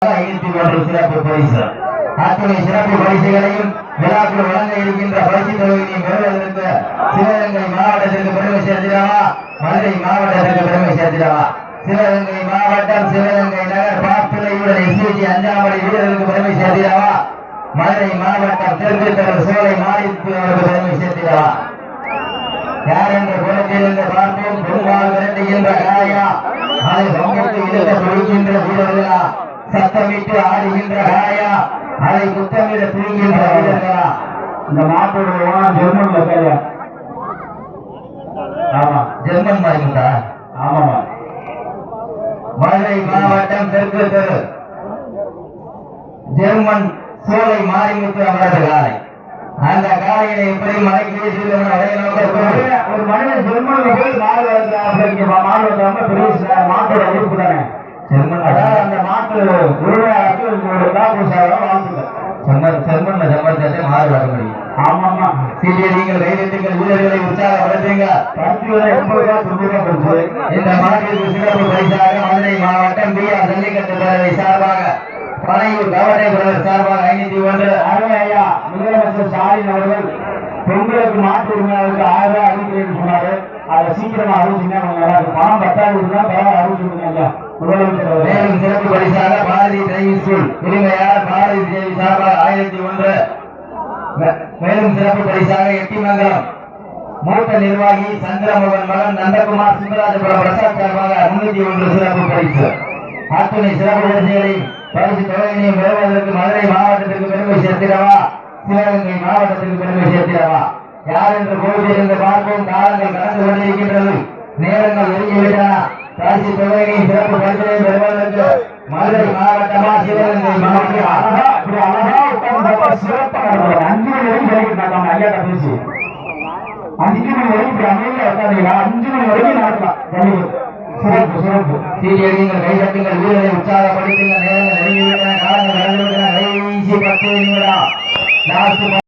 சிறப்பு பரிசு அத்துணை சிறப்பு பரிசுகளையும் விழாக்கள் வழங்க இருக்கின்ற பரிசு தொகையினையும் பெறுவதற்கு சிவகங்கை மாவட்டத்திற்கு பெருமை சேர்த்திடவா, மதுரை மாவட்டத்திற்கு பெருமை சேர்த்திடவா. சிவகங்கை மாவட்டம் சிவகங்கை நகர் பாப்பிள்ளையுடன் எஸ்பிஜி அஞ்சாமலை வீரருக்கு பெருமை சேர்த்திடவா, மதுரை மாவட்டம் தெற்கு கடல் சோலை மாறிக்கு அவருக்கு பெருமை சேர்த்திடவா. யார் என்ற குணத்திலிருந்து பார்ப்போம். பெருமாள் விரட்டுகின்ற காயா, அதை வங்கத்து இழுக்க துடிக்கின்ற வீரர்களா, சத்தமிட்டு ஆடுகின்ற காயா, அதை குத்தமிட துணிகின்ற வீரர்களா. இந்த மாட்டோட ஜெர்மன்ல பேரு. ஆமா, ஜெர்மன் மாறிட்டா. ஆமாமா. மதுரை மாவட்டம் தெற்கு தெரு ஜெர்மன் சோலை மாரிமுத்து அவரது காலை. அந்த காலையில எப்படி மலைக்கு ஒரு மனிதன் ஜெர்மன்ல போய் மாடு பெரிய மாட்டோட உறுப்பு தானே ஜெர்மன். அதாவது அந்த மாட்டு உரிமையாளருக்கு ஜெர்மன்ல ஜெர்மன் மாறு வர முடியும். ஆமாமா. சீரிய நீங்கள் கைதட்டுங்கள், வீரர்களை உற்சாகப்படுத்துங்க. 10,80 இந்த மாட்டிற்கு சிறப்பு பரிசாக மதுரை மாவட்டம் பி ஆர் ஜல்லிக்கட்டு பேரவை சார்பாக பனையூர் கவட்டை பிரதர் சார்பாக 501 அருமை ஐயா முதலமைச்சர் ஸ்டாலின் அவர்கள் பெண்களுக்கு மாட்டு உரிமையாளருக்கு 1000 ரூபாய் அறிவிக்கிறேன்னு சொன்னாரு. அதை சீக்கிரமா அறிவிச்சுங்க. பணம் 10,000 தான் பரவாயில்ல அறிவிச்சுங்க ஐயா முதலமைச்சர். மேலும் சிறப்பு பரிசாக பாரதி டிரைவிங் ஸ்கூல் உரிமையாளர் பாரதி தேவி சார்பாக 1001. மேலும் சிறப்பு பரிசாக எட்டிமங்கலம் மூத்த நிர்வாகி சந்திரமோகன் மகன் நந்தகுமார் சுந்தராஜபுரம் பிரசாத் சார்பாக 301 சிறப்பு பரிசு. அத்துணை சிறப்பு பரிசுகளை பரிசு தொகையினையும் பெறுவதற்கு மதுரை மாவட்டத்திற்கு பெருமை சேர்த்திடவா, சிவகங்கை மாவட்டத்திற்கு பெருமை சேர்த்திடவா. யார் என்று போட்டியிருந்து பார்ப்போம். காலங்கள் கடந்து கொண்டிருக்கின்றது, நேரங்கள் நெருங்கிவிட்டன. பரிசு தொகையினையும் சிறப்பு பரிசுகளையும் பெறுவதற்கு மதுரை மாவட்டமா சிவகங்கை மாவட்டம் அழகா சிறப்பாக 5 மணி வரைக்கும் கிடைக்கிட்டாங்க ஐயாட்ட பேசி. 5 மணி வரைக்கும் அமைதியா உட்காந்தீங்களா? 5 மணி வரைக்கும் நடக்கலாம். சிறப்பு சிறப்பு. சீரியர்கள் கைதட்டுங்கள், வீரரை உற்சாகப்படுத்துங்கள். நேரங்கள் நெருங்கிவிட்டன, காலங்கள் நடந்துவிட்டன. கடைசி 10 நிமிடம்.